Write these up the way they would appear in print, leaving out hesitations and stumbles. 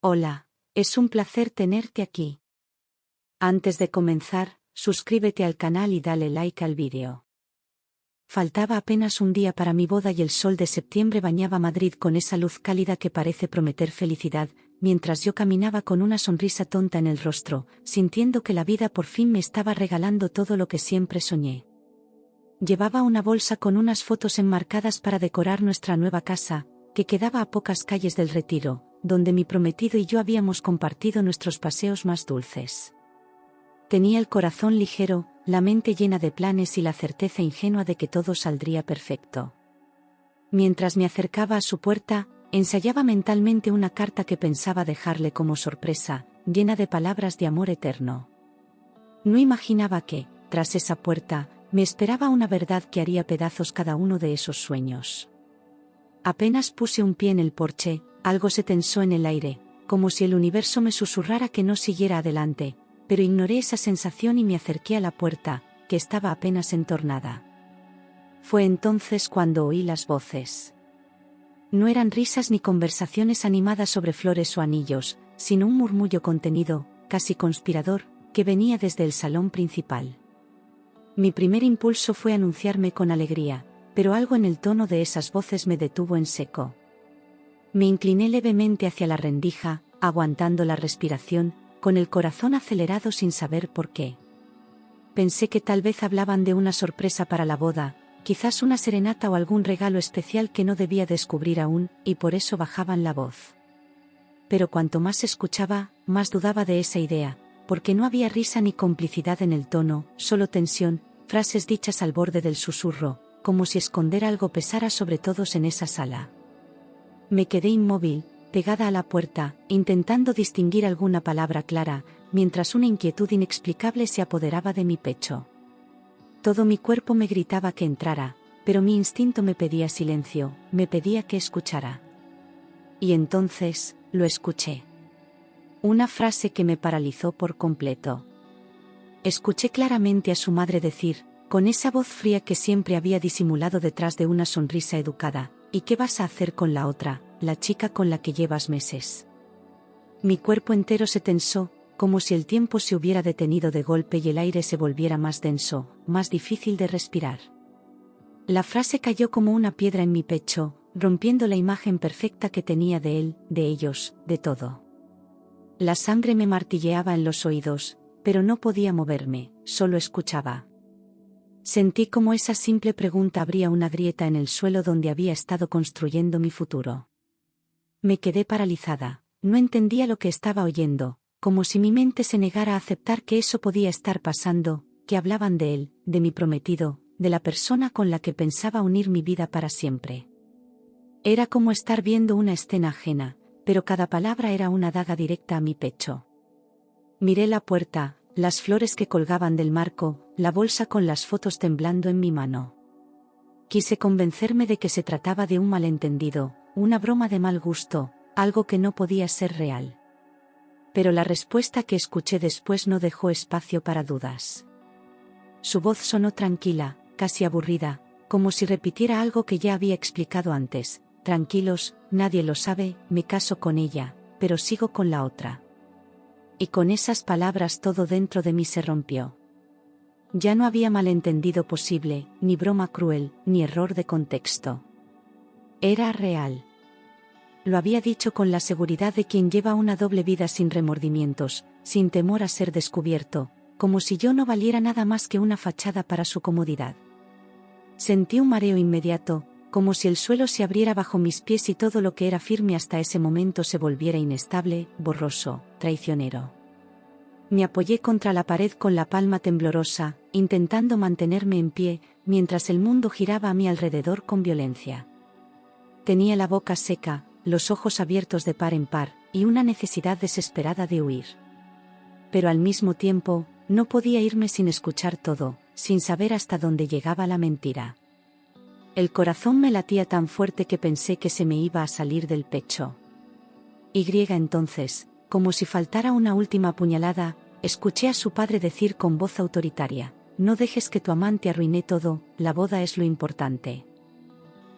Hola, es un placer tenerte aquí. Antes de comenzar, suscríbete al canal y dale like al vídeo. Faltaba apenas un día para mi boda y el sol de septiembre bañaba Madrid con esa luz cálida que parece prometer felicidad, mientras yo caminaba con una sonrisa tonta en el rostro, sintiendo que la vida por fin me estaba regalando todo lo que siempre soñé. Llevaba una bolsa con unas fotos enmarcadas para decorar nuestra nueva casa, que quedaba a pocas calles del Retiro, donde mi prometido y yo habíamos compartido nuestros paseos más dulces. Tenía el corazón ligero, la mente llena de planes y la certeza ingenua de que todo saldría perfecto. Mientras me acercaba a su puerta, ensayaba mentalmente una carta que pensaba dejarle como sorpresa, llena de palabras de amor eterno. No imaginaba que, tras esa puerta, me esperaba una verdad que haría pedazos cada uno de esos sueños. Apenas puse un pie en el porche, algo se tensó en el aire, como si el universo me susurrara que no siguiera adelante, pero ignoré esa sensación y me acerqué a la puerta, que estaba apenas entornada. Fue entonces cuando oí las voces. No eran risas ni conversaciones animadas sobre flores o anillos, sino un murmullo contenido, casi conspirador, que venía desde el salón principal. Mi primer impulso fue anunciarme con alegría, pero algo en el tono de esas voces me detuvo en seco. Me incliné levemente hacia la rendija, aguantando la respiración, con el corazón acelerado sin saber por qué. Pensé que tal vez hablaban de una sorpresa para la boda, quizás una serenata o algún regalo especial que no debía descubrir aún, y por eso bajaban la voz. Pero cuanto más escuchaba, más dudaba de esa idea, porque no había risa ni complicidad en el tono, solo tensión, frases dichas al borde del susurro, como si esconder algo pesara sobre todos en esa sala. Me quedé inmóvil, pegada a la puerta, intentando distinguir alguna palabra clara, mientras una inquietud inexplicable se apoderaba de mi pecho. Todo mi cuerpo me gritaba que entrara, pero mi instinto me pedía silencio, me pedía que escuchara. Y entonces, lo escuché. Una frase que me paralizó por completo. Escuché claramente a su madre decir, con esa voz fría que siempre había disimulado detrás de una sonrisa educada, ¿y qué vas a hacer con la otra, la chica con la que llevas meses? Mi cuerpo entero se tensó, como si el tiempo se hubiera detenido de golpe y el aire se volviera más denso, más difícil de respirar. La frase cayó como una piedra en mi pecho, rompiendo la imagen perfecta que tenía de él, de ellos, de todo. La sangre me martilleaba en los oídos, pero no podía moverme, solo escuchaba. Sentí como esa simple pregunta abría una grieta en el suelo donde había estado construyendo mi futuro. Me quedé paralizada, no entendía lo que estaba oyendo, como si mi mente se negara a aceptar que eso podía estar pasando, que hablaban de él, de mi prometido, de la persona con la que pensaba unir mi vida para siempre. Era como estar viendo una escena ajena, pero cada palabra era una daga directa a mi pecho. Miré la puerta, las flores que colgaban del marco, la bolsa con las fotos temblando en mi mano. Quise convencerme de que se trataba de un malentendido, una broma de mal gusto, algo que no podía ser real. Pero la respuesta que escuché después no dejó espacio para dudas. Su voz sonó tranquila, casi aburrida, como si repitiera algo que ya había explicado antes. Tranquilos, nadie lo sabe, me caso con ella, pero sigo con la otra. Y con esas palabras todo dentro de mí se rompió. Ya no había malentendido posible, ni broma cruel, ni error de contexto. Era real. Lo había dicho con la seguridad de quien lleva una doble vida sin remordimientos, sin temor a ser descubierto, como si yo no valiera nada más que una fachada para su comodidad. Sentí un mareo inmediato, como si el suelo se abriera bajo mis pies y todo lo que era firme hasta ese momento se volviera inestable, borroso, traicionero. Me apoyé contra la pared con la palma temblorosa, intentando mantenerme en pie, mientras el mundo giraba a mi alrededor con violencia. Tenía la boca seca, los ojos abiertos de par en par, y una necesidad desesperada de huir. Pero al mismo tiempo, no podía irme sin escuchar todo, sin saber hasta dónde llegaba la mentira. El corazón me latía tan fuerte que pensé que se me iba a salir del pecho. Entonces, como si faltara una última puñalada, escuché a su padre decir con voz autoritaria, no dejes que tu amante arruine todo, la boda es lo importante.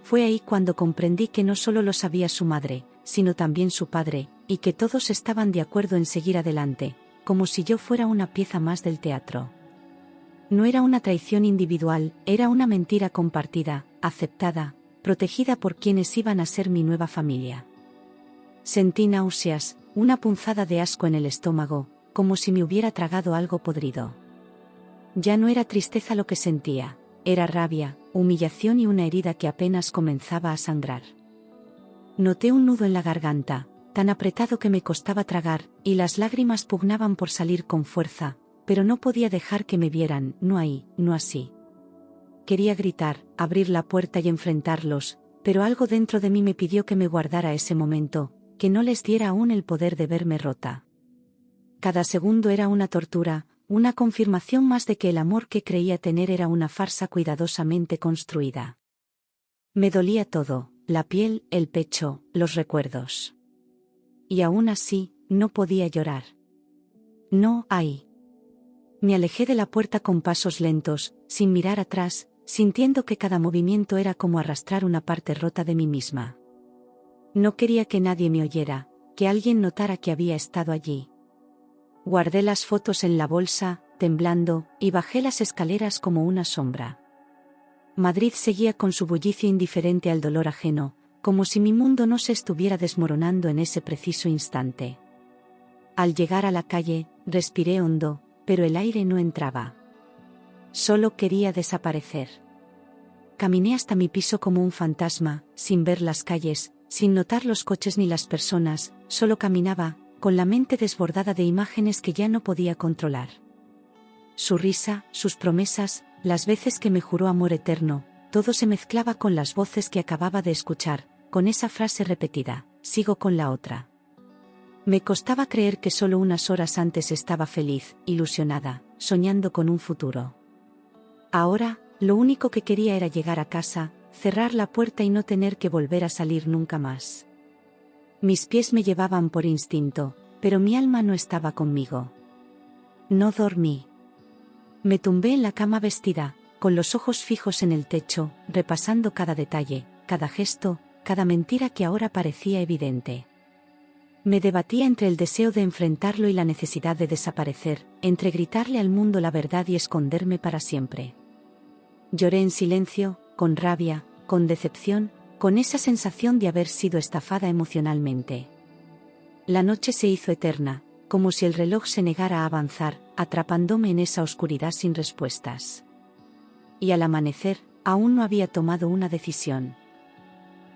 Fue ahí cuando comprendí que no solo lo sabía su madre, sino también su padre, y que todos estaban de acuerdo en seguir adelante, como si yo fuera una pieza más del teatro. No era una traición individual, era una mentira compartida, aceptada, protegida por quienes iban a ser mi nueva familia. Sentí náuseas, una punzada de asco en el estómago, como si me hubiera tragado algo podrido. Ya no era tristeza lo que sentía, era rabia, humillación y una herida que apenas comenzaba a sangrar. Noté un nudo en la garganta, tan apretado que me costaba tragar, y las lágrimas pugnaban por salir con fuerza, pero no podía dejar que me vieran, no ahí, no así. Quería gritar, abrir la puerta y enfrentarlos, pero algo dentro de mí me pidió que me guardara ese momento, que no les diera aún el poder de verme rota. Cada segundo era una tortura, una confirmación más de que el amor que creía tener era una farsa cuidadosamente construida. Me dolía todo, la piel, el pecho, los recuerdos. Y aún así, no podía llorar. No, ahí. Me alejé de la puerta con pasos lentos, sin mirar atrás, sintiendo que cada movimiento era como arrastrar una parte rota de mí misma. No quería que nadie me oyera, que alguien notara que había estado allí. Guardé las fotos en la bolsa, temblando, y bajé las escaleras como una sombra. Madrid seguía con su bullicio indiferente al dolor ajeno, como si mi mundo no se estuviera desmoronando en ese preciso instante. Al llegar a la calle, respiré hondo, pero el aire no entraba. Solo quería desaparecer. Caminé hasta mi piso como un fantasma, sin ver las calles, sin notar los coches ni las personas, solo caminaba, con la mente desbordada de imágenes que ya no podía controlar. Su risa, sus promesas, las veces que me juró amor eterno, todo se mezclaba con las voces que acababa de escuchar, con esa frase repetida, sigo con la otra. Me costaba creer que solo unas horas antes estaba feliz, ilusionada, soñando con un futuro. Ahora, lo único que quería era llegar a casa, cerrar la puerta y no tener que volver a salir nunca más. Mis pies me llevaban por instinto, pero mi alma no estaba conmigo. No dormí. Me tumbé en la cama vestida, con los ojos fijos en el techo, repasando cada detalle, cada gesto, cada mentira que ahora parecía evidente. Me debatía entre el deseo de enfrentarlo y la necesidad de desaparecer, entre gritarle al mundo la verdad y esconderme para siempre. Lloré en silencio, con rabia, con decepción, con esa sensación de haber sido estafada emocionalmente. La noche se hizo eterna, como si el reloj se negara a avanzar, atrapándome en esa oscuridad sin respuestas. Y al amanecer, aún no había tomado una decisión.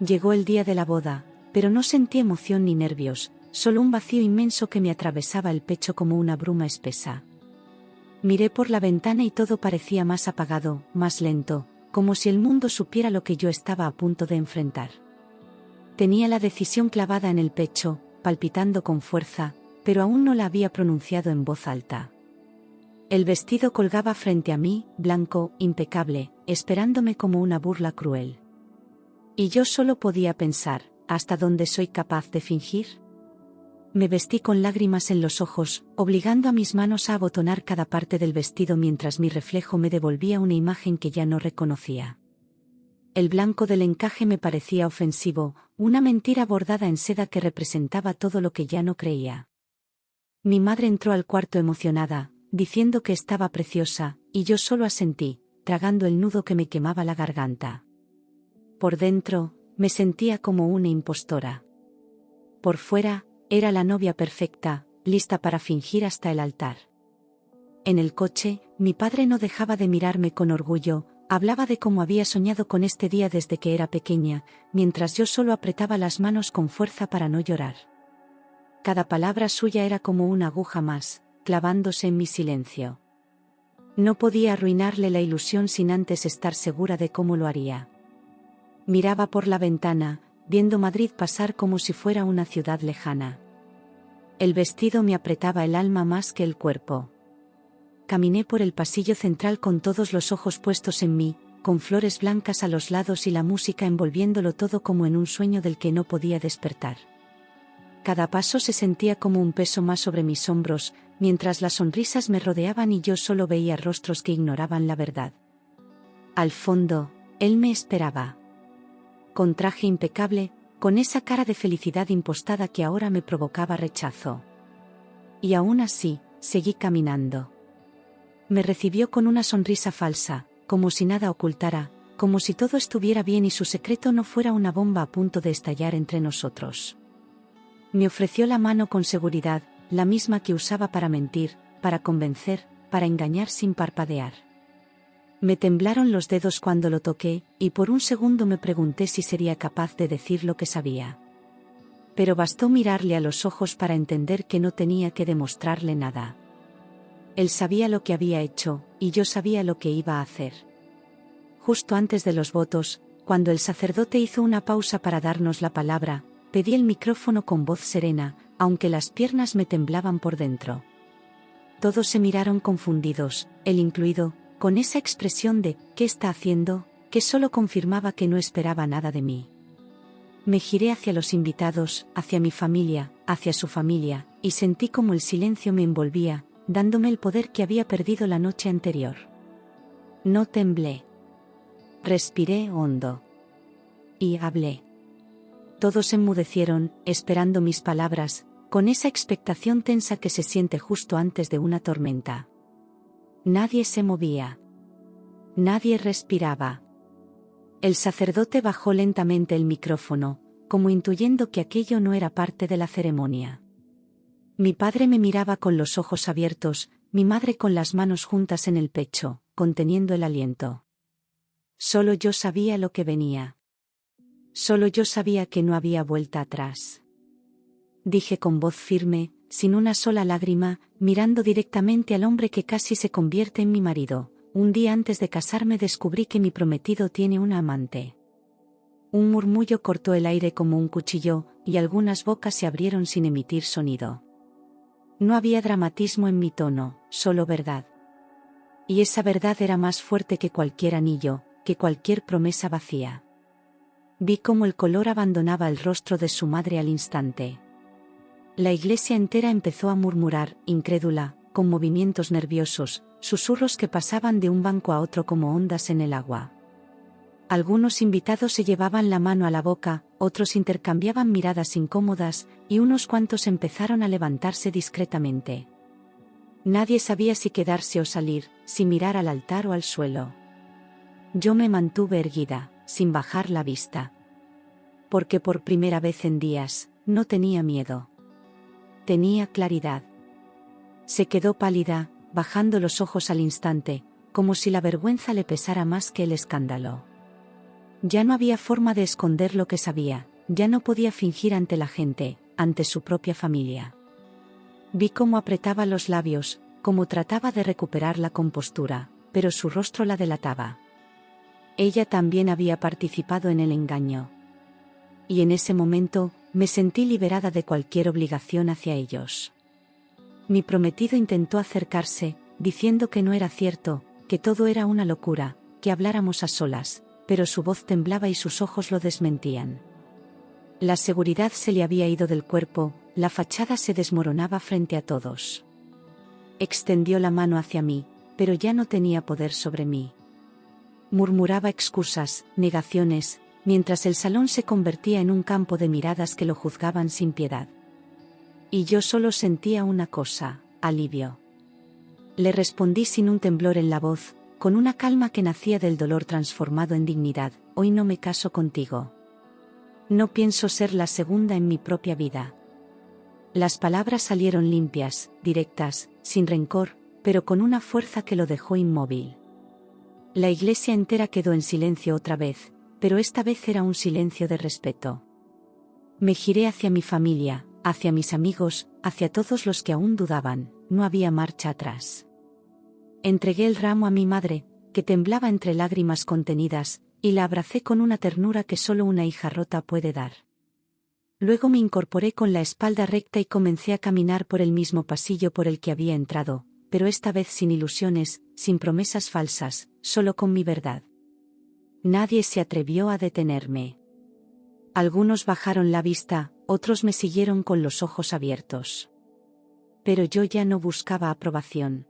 Llegó el día de la boda, pero no sentí emoción ni nervios, solo un vacío inmenso que me atravesaba el pecho como una bruma espesa. Miré por la ventana y todo parecía más apagado, más lento, como si el mundo supiera lo que yo estaba a punto de enfrentar. Tenía la decisión clavada en el pecho, palpitando con fuerza, pero aún no la había pronunciado en voz alta. El vestido colgaba frente a mí, blanco, impecable, esperándome como una burla cruel. Y yo solo podía pensar, ¿hasta dónde soy capaz de fingir? Me vestí con lágrimas en los ojos, obligando a mis manos a abotonar cada parte del vestido mientras mi reflejo me devolvía una imagen que ya no reconocía. El blanco del encaje me parecía ofensivo, una mentira bordada en seda que representaba todo lo que ya no creía. Mi madre entró al cuarto emocionada, diciendo que estaba preciosa, y yo solo asentí, tragando el nudo que me quemaba la garganta. Por dentro, me sentía como una impostora. Por fuera, era la novia perfecta, lista para fingir hasta el altar. En el coche, mi padre no dejaba de mirarme con orgullo, hablaba de cómo había soñado con este día desde que era pequeña, mientras yo solo apretaba las manos con fuerza para no llorar. Cada palabra suya era como una aguja más, clavándose en mi silencio. No podía arruinarle la ilusión sin antes estar segura de cómo lo haría. Miraba por la ventana, viendo Madrid pasar como si fuera una ciudad lejana. El vestido me apretaba el alma más que el cuerpo. Caminé por el pasillo central con todos los ojos puestos en mí, con flores blancas a los lados y la música envolviéndolo todo como en un sueño del que no podía despertar. Cada paso se sentía como un peso más sobre mis hombros, mientras las sonrisas me rodeaban y yo solo veía rostros que ignoraban la verdad. Al fondo, él me esperaba. Con traje impecable, con esa cara de felicidad impostada que ahora me provocaba rechazo. Y aún así, seguí caminando. Me recibió con una sonrisa falsa, como si nada ocultara, como si todo estuviera bien y su secreto no fuera una bomba a punto de estallar entre nosotros. Me ofreció la mano con seguridad, la misma que usaba para mentir, para convencer, para engañar sin parpadear. Me temblaron los dedos cuando lo toqué, y por un segundo me pregunté si sería capaz de decir lo que sabía. Pero bastó mirarle a los ojos para entender que no tenía que demostrarle nada. Él sabía lo que había hecho, y yo sabía lo que iba a hacer. Justo antes de los votos, cuando el sacerdote hizo una pausa para darnos la palabra, pedí el micrófono con voz serena, aunque las piernas me temblaban por dentro. Todos se miraron confundidos, él incluido, con esa expresión de «¿qué está haciendo?», que solo confirmaba que no esperaba nada de mí. Me giré hacia los invitados, hacia mi familia, hacia su familia, y sentí como el silencio me envolvía, dándome el poder que había perdido la noche anterior. No temblé. Respiré hondo. Y hablé. Todos enmudecieron, esperando mis palabras, con esa expectación tensa que se siente justo antes de una tormenta. Nadie se movía. Nadie respiraba. El sacerdote bajó lentamente el micrófono, como intuyendo que aquello no era parte de la ceremonia. Mi padre me miraba con los ojos abiertos, mi madre con las manos juntas en el pecho, conteniendo el aliento. Solo yo sabía lo que venía. Solo yo sabía que no había vuelta atrás. Dije con voz firme, sin una sola lágrima, mirando directamente al hombre que casi se convierte en mi marido. Un día antes de casarme descubrí que mi prometido tiene una amante. Un murmullo cortó el aire como un cuchillo, y algunas bocas se abrieron sin emitir sonido. No había dramatismo en mi tono, solo verdad. Y esa verdad era más fuerte que cualquier anillo, que cualquier promesa vacía. Vi cómo el color abandonaba el rostro de su madre al instante. La iglesia entera empezó a murmurar, incrédula, con movimientos nerviosos, susurros que pasaban de un banco a otro como ondas en el agua. Algunos invitados se llevaban la mano a la boca, otros intercambiaban miradas incómodas, y unos cuantos empezaron a levantarse discretamente. Nadie sabía si quedarse o salir, si mirar al altar o al suelo. Yo me mantuve erguida, sin bajar la vista. Porque por primera vez en días, no tenía miedo. Tenía claridad. Se quedó pálida, bajando los ojos al instante, como si la vergüenza le pesara más que el escándalo. Ya no había forma de esconder lo que sabía, ya no podía fingir ante la gente, ante su propia familia. Vi cómo apretaba los labios, cómo trataba de recuperar la compostura, pero su rostro la delataba. Ella también había participado en el engaño. Y en ese momento, me sentí liberada de cualquier obligación hacia ellos. Mi prometido intentó acercarse, diciendo que no era cierto, que todo era una locura, que habláramos a solas, pero su voz temblaba y sus ojos lo desmentían. La seguridad se le había ido del cuerpo, la fachada se desmoronaba frente a todos. Extendió la mano hacia mí, pero ya no tenía poder sobre mí. Murmuraba excusas, negaciones, mientras el salón se convertía en un campo de miradas que lo juzgaban sin piedad. Y yo solo sentía una cosa, alivio. Le respondí sin un temblor en la voz, con una calma que nacía del dolor transformado en dignidad: hoy no me caso contigo. No pienso ser la segunda en mi propia vida. Las palabras salieron limpias, directas, sin rencor, pero con una fuerza que lo dejó inmóvil. La iglesia entera quedó en silencio otra vez, pero esta vez era un silencio de respeto. Me giré hacia mi familia, hacia mis amigos, hacia todos los que aún dudaban. No había marcha atrás. Entregué el ramo a mi madre, que temblaba entre lágrimas contenidas, y la abracé con una ternura que solo una hija rota puede dar. Luego me incorporé con la espalda recta y comencé a caminar por el mismo pasillo por el que había entrado, pero esta vez sin ilusiones, sin promesas falsas, solo con mi verdad. Nadie se atrevió a detenerme. Algunos bajaron la vista, otros me siguieron con los ojos abiertos. Pero yo ya no buscaba aprobación.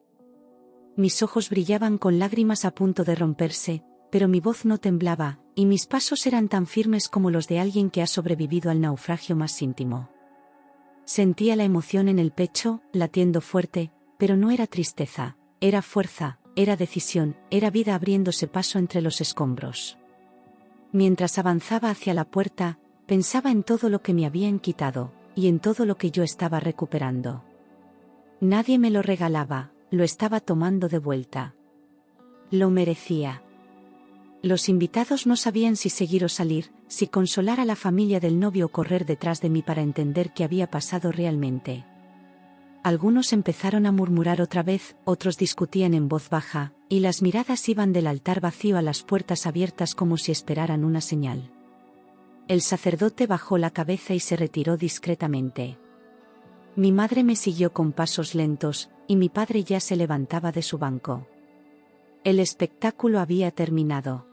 Mis ojos brillaban con lágrimas a punto de romperse, pero mi voz no temblaba, y mis pasos eran tan firmes como los de alguien que ha sobrevivido al naufragio más íntimo. Sentía la emoción en el pecho, latiendo fuerte, pero no era tristeza, era fuerza, era decisión, era vida abriéndose paso entre los escombros. Mientras avanzaba hacia la puerta, pensaba en todo lo que me habían quitado, y en todo lo que yo estaba recuperando. Nadie me lo regalaba, lo estaba tomando de vuelta. Lo merecía. Los invitados no sabían si seguir o salir, si consolar a la familia del novio o correr detrás de mí para entender qué había pasado realmente. Algunos empezaron a murmurar otra vez, otros discutían en voz baja, y las miradas iban del altar vacío a las puertas abiertas como si esperaran una señal. El sacerdote bajó la cabeza y se retiró discretamente. Mi madre me siguió con pasos lentos, y mi padre ya se levantaba de su banco. El espectáculo había terminado.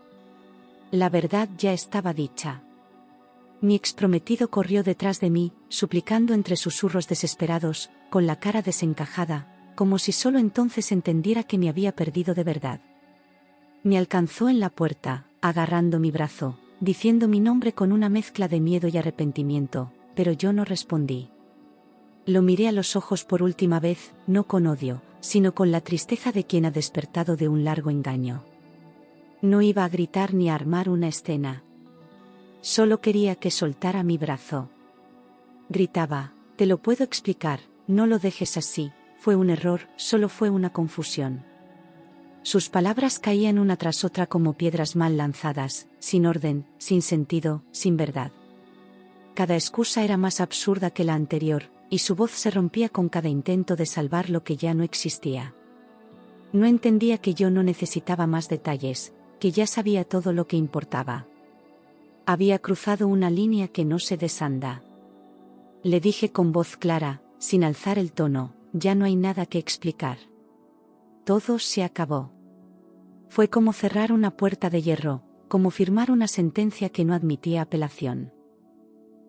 La verdad ya estaba dicha. Mi exprometido corrió detrás de mí, suplicando entre susurros desesperados, con la cara desencajada, como si solo entonces entendiera que me había perdido de verdad. Me alcanzó en la puerta, agarrando mi brazo, diciendo mi nombre con una mezcla de miedo y arrepentimiento, pero yo no respondí. Lo miré a los ojos por última vez, no con odio, sino con la tristeza de quien ha despertado de un largo engaño. No iba a gritar ni a armar una escena. Solo quería que soltara mi brazo. Gritaba, te lo puedo explicar, no lo dejes así, fue un error, solo fue una confusión. Sus palabras caían una tras otra como piedras mal lanzadas, sin orden, sin sentido, sin verdad. Cada excusa era más absurda que la anterior, y su voz se rompía con cada intento de salvar lo que ya no existía. No entendía que yo no necesitaba más detalles, que ya sabía todo lo que importaba. Había cruzado una línea que no se desanda. Le dije con voz clara, sin alzar el tono, ya no hay nada que explicar. Todo se acabó. Fue como cerrar una puerta de hierro, como firmar una sentencia que no admitía apelación.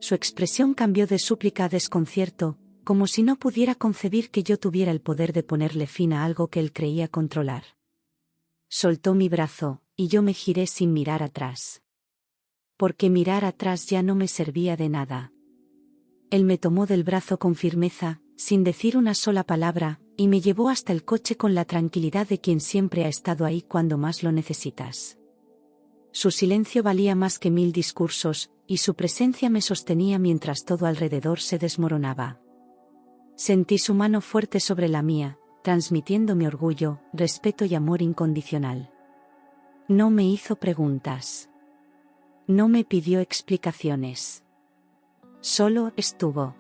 Su expresión cambió de súplica a desconcierto, como si no pudiera concebir que yo tuviera el poder de ponerle fin a algo que él creía controlar. Soltó mi brazo, y yo me giré sin mirar atrás. Porque mirar atrás ya no me servía de nada. Él me tomó del brazo con firmeza, sin decir una sola palabra, y me llevó hasta el coche con la tranquilidad de quien siempre ha estado ahí cuando más lo necesitas. Su silencio valía más que 1000 discursos, y su presencia me sostenía mientras todo alrededor se desmoronaba. Sentí su mano fuerte sobre la mía, transmitiéndome orgullo, respeto y amor incondicional. No me hizo preguntas. No me pidió explicaciones. Solo estuvo.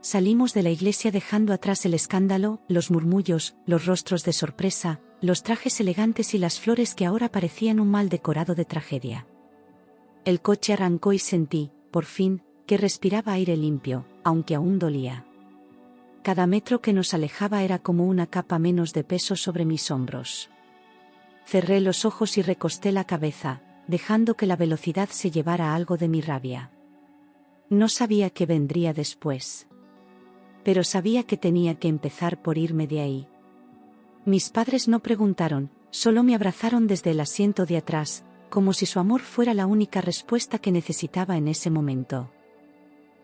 Salimos de la iglesia dejando atrás el escándalo, los murmullos, los rostros de sorpresa, los trajes elegantes y las flores que ahora parecían un mal decorado de tragedia. El coche arrancó y sentí, por fin, que respiraba aire limpio, aunque aún dolía. Cada metro que nos alejaba era como una capa menos de peso sobre mis hombros. Cerré los ojos y recosté la cabeza, dejando que la velocidad se llevara algo de mi rabia. No sabía qué vendría después. Pero sabía que tenía que empezar por irme de ahí. Mis padres no preguntaron, solo me abrazaron desde el asiento de atrás, como si su amor fuera la única respuesta que necesitaba en ese momento.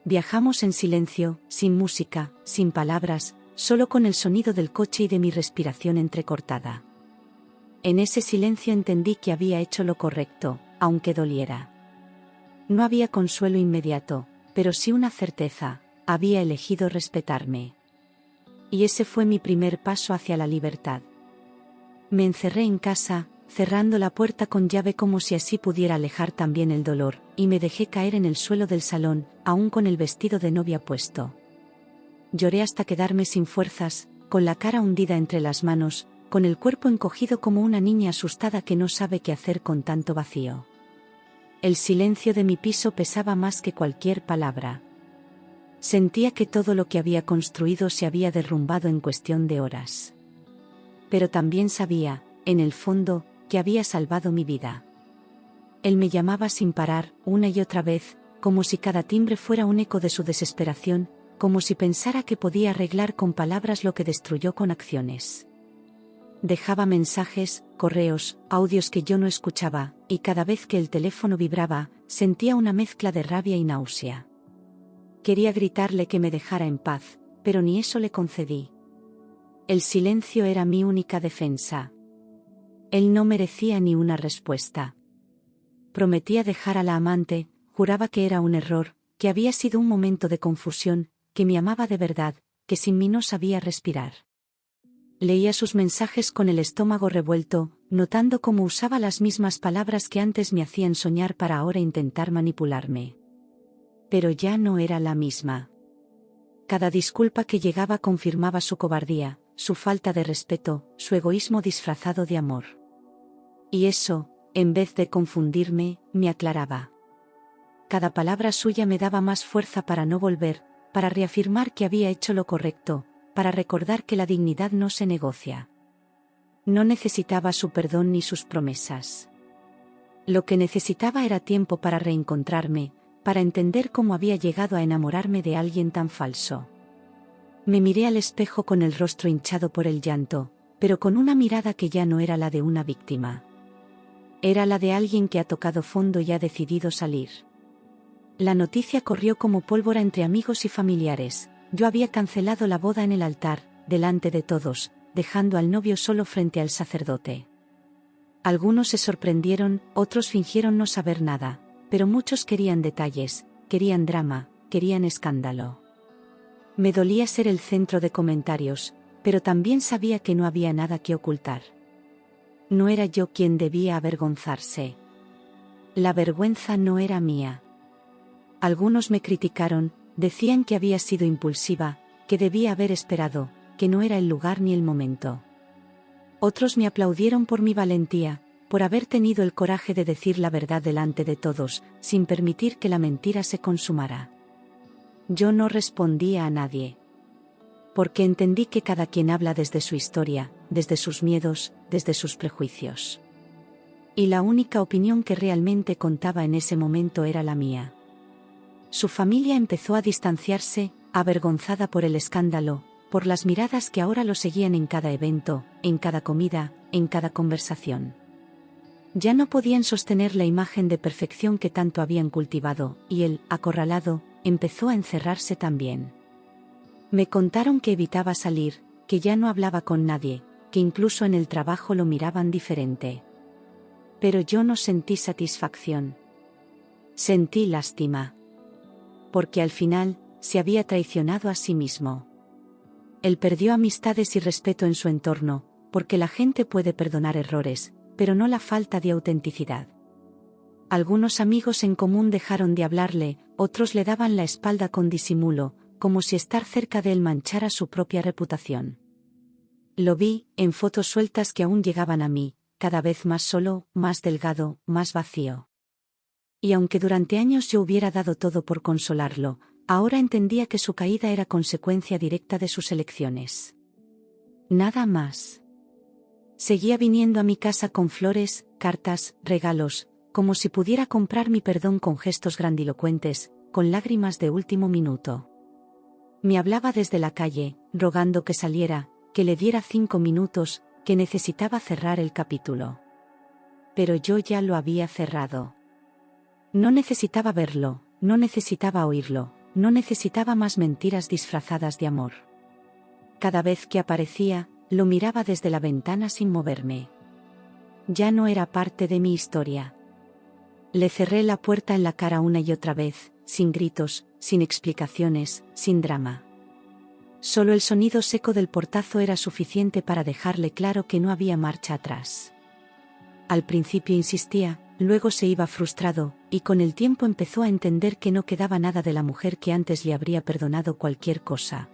Viajamos en silencio, sin música, sin palabras, solo con el sonido del coche y de mi respiración entrecortada. En ese silencio entendí que había hecho lo correcto, aunque doliera. No había consuelo inmediato, pero sí una certeza, había elegido respetarme. Y ese fue mi primer paso hacia la libertad. Me encerré en casa, cerrando la puerta con llave como si así pudiera alejar también el dolor, y me dejé caer en el suelo del salón, aún con el vestido de novia puesto. Lloré hasta quedarme sin fuerzas, con la cara hundida entre las manos, con el cuerpo encogido como una niña asustada que no sabe qué hacer con tanto vacío. El silencio de mi piso pesaba más que cualquier palabra. Sentía que todo lo que había construido se había derrumbado en cuestión de horas. Pero también sabía, en el fondo, que había salvado mi vida. Él me llamaba sin parar, una y otra vez, como si cada timbre fuera un eco de su desesperación, como si pensara que podía arreglar con palabras lo que destruyó con acciones. Dejaba mensajes, correos, audios que yo no escuchaba, y cada vez que el teléfono vibraba, sentía una mezcla de rabia y náusea. Quería gritarle que me dejara en paz, pero ni eso le concedí. El silencio era mi única defensa. Él no merecía ni una respuesta. Prometía dejar a la amante, juraba que era un error, que había sido un momento de confusión, que me amaba de verdad, que sin mí no sabía respirar. Leía sus mensajes con el estómago revuelto, notando cómo usaba las mismas palabras que antes me hacían soñar para ahora intentar manipularme. Pero ya no era la misma. Cada disculpa que llegaba confirmaba su cobardía, su falta de respeto, su egoísmo disfrazado de amor. Y eso, en vez de confundirme, me aclaraba. Cada palabra suya me daba más fuerza para no volver, para reafirmar que había hecho lo correcto, para recordar que la dignidad no se negocia. No necesitaba su perdón ni sus promesas. Lo que necesitaba era tiempo para reencontrarme, para entender cómo había llegado a enamorarme de alguien tan falso. Me miré al espejo con el rostro hinchado por el llanto, pero con una mirada que ya no era la de una víctima. Era la de alguien que ha tocado fondo y ha decidido salir. La noticia corrió como pólvora entre amigos y familiares. Yo había cancelado la boda en el altar, delante de todos, dejando al novio solo frente al sacerdote. Algunos se sorprendieron, otros fingieron no saber nada, pero muchos querían detalles, querían drama, querían escándalo. Me dolía ser el centro de comentarios, pero también sabía que no había nada que ocultar. No era yo quien debía avergonzarse. La vergüenza no era mía. Algunos me criticaron, decían que había sido impulsiva, que debía haber esperado, que no era el lugar ni el momento. Otros me aplaudieron por mi valentía, por haber tenido el coraje de decir la verdad delante de todos, sin permitir que la mentira se consumara. Yo no respondía a nadie. Porque entendí que cada quien habla desde su historia, desde sus miedos, desde sus prejuicios. Y la única opinión que realmente contaba en ese momento era la mía. Su familia empezó a distanciarse, avergonzada por el escándalo, por las miradas que ahora lo seguían en cada evento, en cada comida, en cada conversación. Ya no podían sostener la imagen de perfección que tanto habían cultivado, y él, acorralado, empezó a encerrarse también. Me contaron que evitaba salir, que ya no hablaba con nadie, que incluso en el trabajo lo miraban diferente. Pero yo no sentí satisfacción. Sentí lástima. Porque al final, se había traicionado a sí mismo. Él perdió amistades y respeto en su entorno, porque la gente puede perdonar errores, pero no la falta de autenticidad. Algunos amigos en común dejaron de hablarle, otros le daban la espalda con disimulo, como si estar cerca de él manchara su propia reputación. Lo vi, en fotos sueltas que aún llegaban a mí, cada vez más solo, más delgado, más vacío. Y aunque durante años yo hubiera dado todo por consolarlo, ahora entendía que su caída era consecuencia directa de sus elecciones. Nada más. Seguía viniendo a mi casa con flores, cartas, regalos, como si pudiera comprar mi perdón con gestos grandilocuentes, con lágrimas de último minuto. Me hablaba desde la calle, rogando que saliera, que le diera 5 minutos, que necesitaba cerrar el capítulo. Pero yo ya lo había cerrado. No necesitaba verlo, no necesitaba oírlo, no necesitaba más mentiras disfrazadas de amor. Cada vez que aparecía, lo miraba desde la ventana sin moverme. Ya no era parte de mi historia. Le cerré la puerta en la cara una y otra vez, sin gritos, sin explicaciones, sin drama. Solo el sonido seco del portazo era suficiente para dejarle claro que no había marcha atrás. Al principio insistía, luego se iba frustrado, y con el tiempo empezó a entender que no quedaba nada de la mujer que antes le habría perdonado cualquier cosa.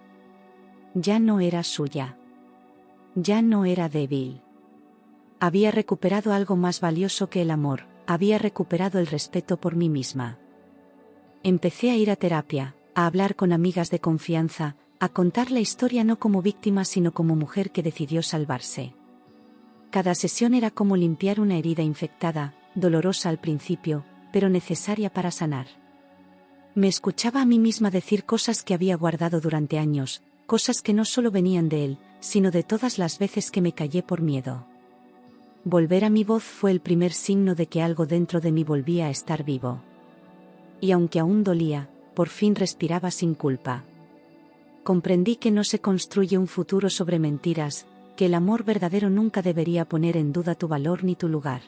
Ya no era suya. Ya no era débil. Había recuperado algo más valioso que el amor, había recuperado el respeto por mí misma. Empecé a ir a terapia, a hablar con amigas de confianza, a contar la historia no como víctima sino como mujer que decidió salvarse. Cada sesión era como limpiar una herida infectada, dolorosa al principio, pero necesaria para sanar. Me escuchaba a mí misma decir cosas que había guardado durante años, cosas que no solo venían de él, sino de todas las veces que me callé por miedo. Volver a mi voz fue el primer signo de que algo dentro de mí volvía a estar vivo. Y aunque aún dolía, por fin respiraba sin culpa. Comprendí que no se construye un futuro sobre mentiras, que el amor verdadero nunca debería poner en duda tu valor ni tu lugar.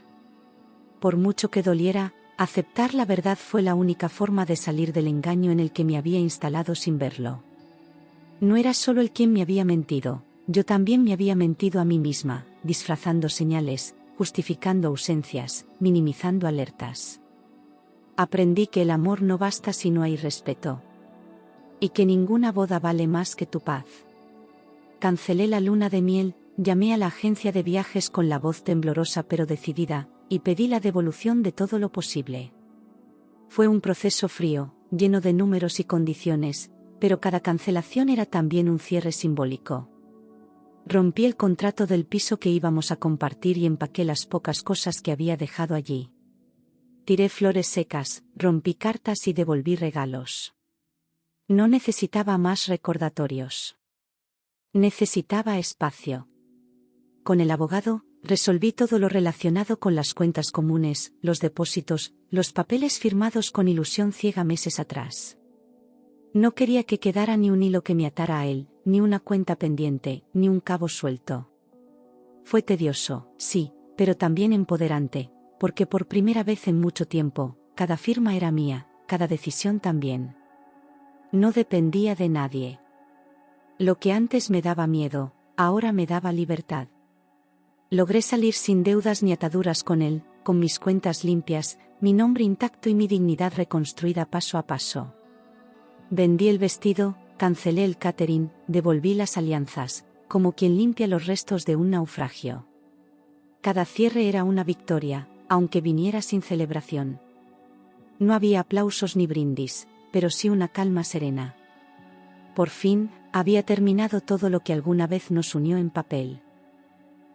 Por mucho que doliera, aceptar la verdad fue la única forma de salir del engaño en el que me había instalado sin verlo. No era solo el quien me había mentido, yo también me había mentido a mí misma, disfrazando señales, justificando ausencias, minimizando alertas. Aprendí que el amor no basta si no hay respeto. Y que ninguna boda vale más que tu paz. Cancelé la luna de miel, llamé a la agencia de viajes con la voz temblorosa pero decidida, y pedí la devolución de todo lo posible. Fue un proceso frío, lleno de números y condiciones, pero cada cancelación era también un cierre simbólico. Rompí el contrato del piso que íbamos a compartir y empaqué las pocas cosas que había dejado allí. Tiré flores secas, rompí cartas y devolví regalos. No necesitaba más recordatorios. Necesitaba espacio. Con el abogado, resolví todo lo relacionado con las cuentas comunes, los depósitos, los papeles firmados con ilusión ciega meses atrás. No quería que quedara ni un hilo que me atara a él, ni una cuenta pendiente, ni un cabo suelto. Fue tedioso, sí, pero también empoderante, porque por primera vez en mucho tiempo, cada firma era mía, cada decisión también. No dependía de nadie. Lo que antes me daba miedo, ahora me daba libertad. Logré salir sin deudas ni ataduras con él, con mis cuentas limpias, mi nombre intacto y mi dignidad reconstruida paso a paso. Vendí el vestido, cancelé el catering, devolví las alianzas, como quien limpia los restos de un naufragio. Cada cierre era una victoria, aunque viniera sin celebración. No había aplausos ni brindis, pero sí una calma serena. Por fin, había terminado todo lo que alguna vez nos unió en papel.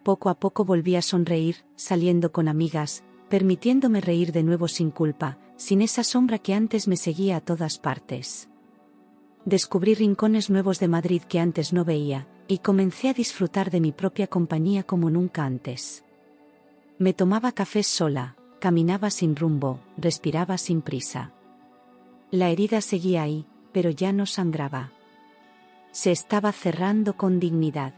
Poco a poco volví a sonreír, saliendo con amigas, permitiéndome reír de nuevo sin culpa, sin esa sombra que antes me seguía a todas partes. Descubrí rincones nuevos de Madrid que antes no veía, y comencé a disfrutar de mi propia compañía como nunca antes. Me tomaba cafés sola, caminaba sin rumbo, respiraba sin prisa. La herida seguía ahí, pero ya no sangraba. Se estaba cerrando con dignidad.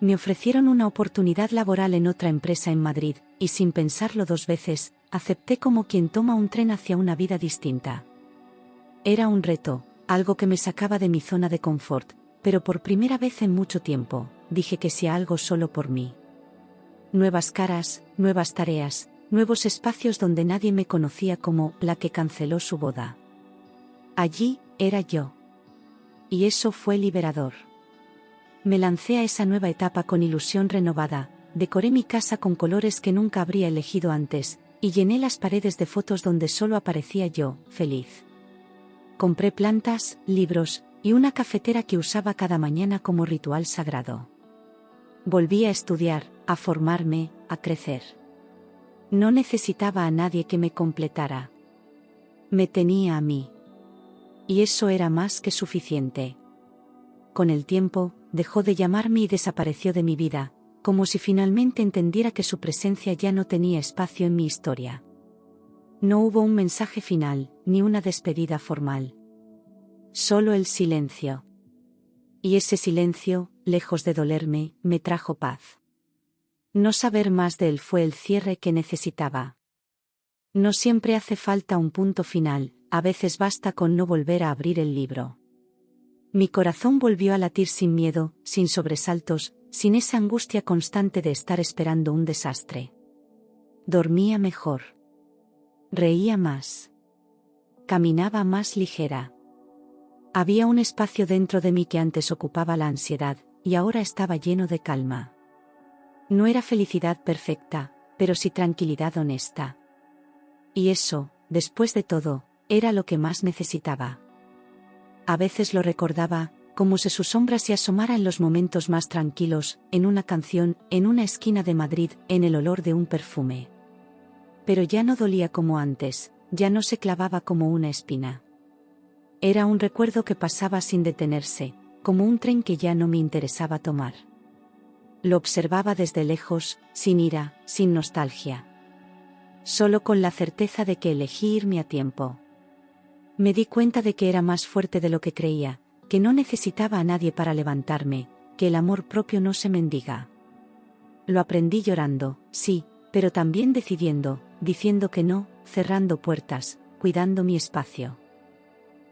Me ofrecieron una oportunidad laboral en otra empresa en Madrid, y sin pensarlo dos veces, acepté como quien toma un tren hacia una vida distinta. Era un reto, algo que me sacaba de mi zona de confort, pero por primera vez en mucho tiempo, dije que sí a algo solo por mí. Nuevas caras, nuevas tareas, nuevos espacios donde nadie me conocía como la que canceló su boda. Allí, era yo. Y eso fue liberador. Me lancé a esa nueva etapa con ilusión renovada, decoré mi casa con colores que nunca habría elegido antes, y llené las paredes de fotos donde solo aparecía yo, feliz. Compré plantas, libros, y una cafetera que usaba cada mañana como ritual sagrado. Volví a estudiar, a formarme, a crecer. No necesitaba a nadie que me completara. Me tenía a mí. Y eso era más que suficiente. Con el tiempo, dejó de llamarme y desapareció de mi vida, como si finalmente entendiera que su presencia ya no tenía espacio en mi historia. No hubo un mensaje final, ni una despedida formal. Solo el silencio. Y ese silencio, lejos de dolerme, me trajo paz. No saber más de él fue el cierre que necesitaba. No siempre hace falta un punto final, a veces basta con no volver a abrir el libro. Mi corazón volvió a latir sin miedo, sin sobresaltos, sin esa angustia constante de estar esperando un desastre. Dormía mejor. Reía más. Caminaba más ligera. Había un espacio dentro de mí que antes ocupaba la ansiedad, y ahora estaba lleno de calma. No era felicidad perfecta, pero sí tranquilidad honesta. Y eso, después de todo, era lo que más necesitaba. A veces lo recordaba, como si su sombra se asomara en los momentos más tranquilos, en una canción, en una esquina de Madrid, en el olor de un perfume. Pero ya no dolía como antes, ya no se clavaba como una espina. Era un recuerdo que pasaba sin detenerse, como un tren que ya no me interesaba tomar. Lo observaba desde lejos, sin ira, sin nostalgia. Solo con la certeza de que elegí irme a tiempo. Me di cuenta de que era más fuerte de lo que creía, que no necesitaba a nadie para levantarme, que el amor propio no se mendiga. Lo aprendí llorando, sí, pero también decidiendo, diciendo que no, cerrando puertas, cuidando mi espacio.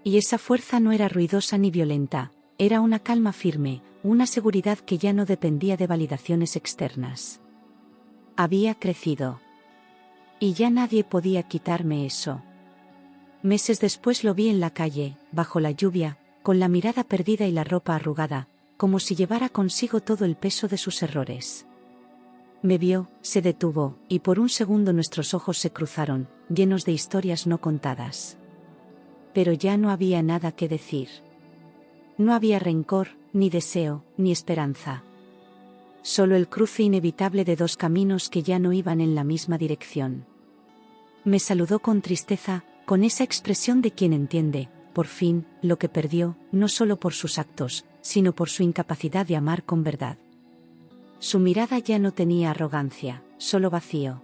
Y esa fuerza no era ruidosa ni violenta, era una calma firme, una seguridad que ya no dependía de validaciones externas. Había crecido. Y ya nadie podía quitarme eso. Meses después lo vi en la calle, bajo la lluvia, con la mirada perdida y la ropa arrugada, como si llevara consigo todo el peso de sus errores. Me vio, se detuvo, y por un segundo nuestros ojos se cruzaron, llenos de historias no contadas. Pero ya no había nada que decir. No había rencor, ni deseo, ni esperanza. Solo el cruce inevitable de dos caminos que ya no iban en la misma dirección. Me saludó con tristeza, con esa expresión de quien entiende, por fin, lo que perdió, no solo por sus actos, sino por su incapacidad de amar con verdad. Su mirada ya no tenía arrogancia, solo vacío.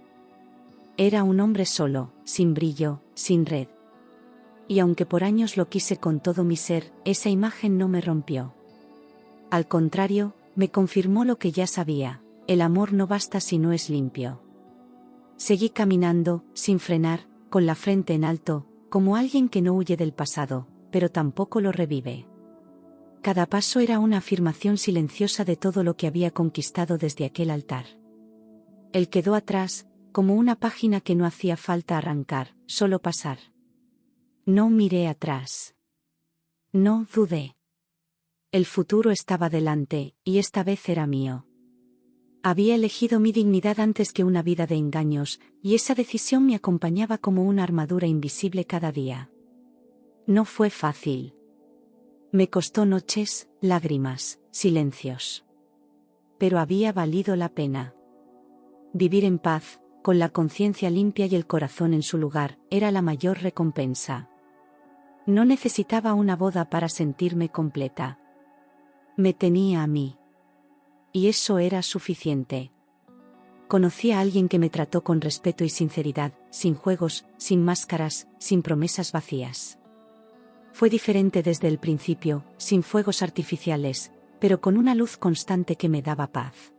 Era un hombre solo, sin brillo, sin red. Y aunque por años lo quise con todo mi ser, esa imagen no me rompió. Al contrario, me confirmó lo que ya sabía: el amor no basta si no es limpio. Seguí caminando, sin frenar, con la frente en alto, como alguien que no huye del pasado, pero tampoco lo revive. Cada paso era una afirmación silenciosa de todo lo que había conquistado desde aquel altar. Él quedó atrás, como una página que no hacía falta arrancar, solo pasar. No miré atrás. No dudé. El futuro estaba delante, y esta vez era mío. Había elegido mi dignidad antes que una vida de engaños, y esa decisión me acompañaba como una armadura invisible cada día. No fue fácil. Me costó noches, lágrimas, silencios. Pero había valido la pena. Vivir en paz, con la conciencia limpia y el corazón en su lugar, era la mayor recompensa. No necesitaba una boda para sentirme completa. Me tenía a mí. Y eso era suficiente. Conocí a alguien que me trató con respeto y sinceridad, sin juegos, sin máscaras, sin promesas vacías. Fue diferente desde el principio, sin fuegos artificiales, pero con una luz constante que me daba paz.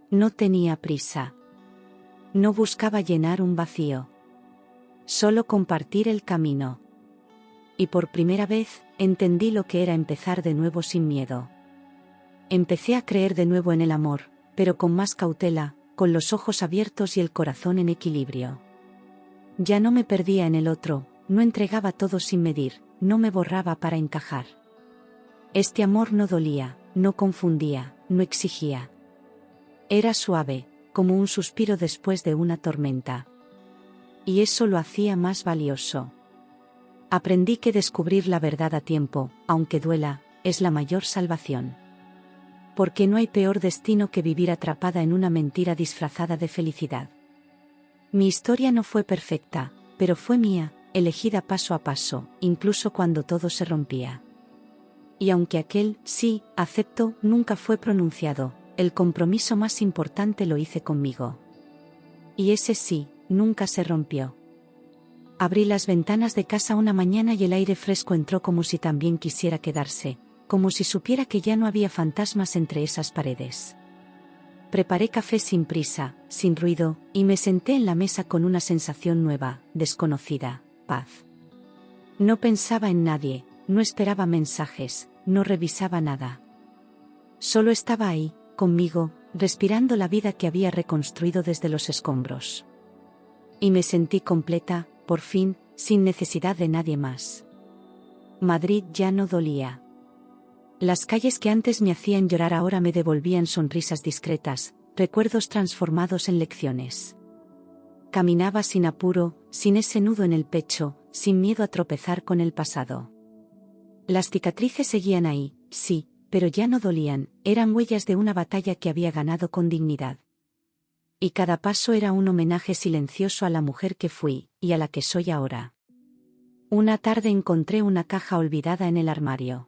No tenía prisa. No buscaba llenar un vacío. Solo compartir el camino. Y por primera vez, entendí lo que era empezar de nuevo sin miedo. Empecé a creer de nuevo en el amor, pero con más cautela, con los ojos abiertos y el corazón en equilibrio. Ya no me perdía en el otro, no entregaba todo sin medir, no me borraba para encajar. Este amor no dolía, no confundía, no exigía. Era suave, como un suspiro después de una tormenta. Y eso lo hacía más valioso. Aprendí que descubrir la verdad a tiempo, aunque duela, es la mayor salvación. Porque no hay peor destino que vivir atrapada en una mentira disfrazada de felicidad. Mi historia no fue perfecta, pero fue mía, elegida paso a paso, incluso cuando todo se rompía. Y aunque aquel sí, acepto, nunca fue pronunciado, el compromiso más importante lo hice conmigo. Y ese sí, nunca se rompió. Abrí las ventanas de casa una mañana y el aire fresco entró como si también quisiera quedarse, como si supiera que ya no había fantasmas entre esas paredes. Preparé café sin prisa, sin ruido, y me senté en la mesa con una sensación nueva, desconocida: paz. No pensaba en nadie, no esperaba mensajes, no revisaba nada. Solo estaba ahí, conmigo, respirando la vida que había reconstruido desde los escombros. Y me sentí completa, por fin, sin necesidad de nadie más. Madrid ya no dolía. Las calles que antes me hacían llorar ahora me devolvían sonrisas discretas, recuerdos transformados en lecciones. Caminaba sin apuro, sin ese nudo en el pecho, sin miedo a tropezar con el pasado. Las cicatrices seguían ahí, sí, pero ya no dolían, eran huellas de una batalla que había ganado con dignidad. Y cada paso era un homenaje silencioso a la mujer que fui, y a la que soy ahora. Una tarde encontré una caja olvidada en el armario.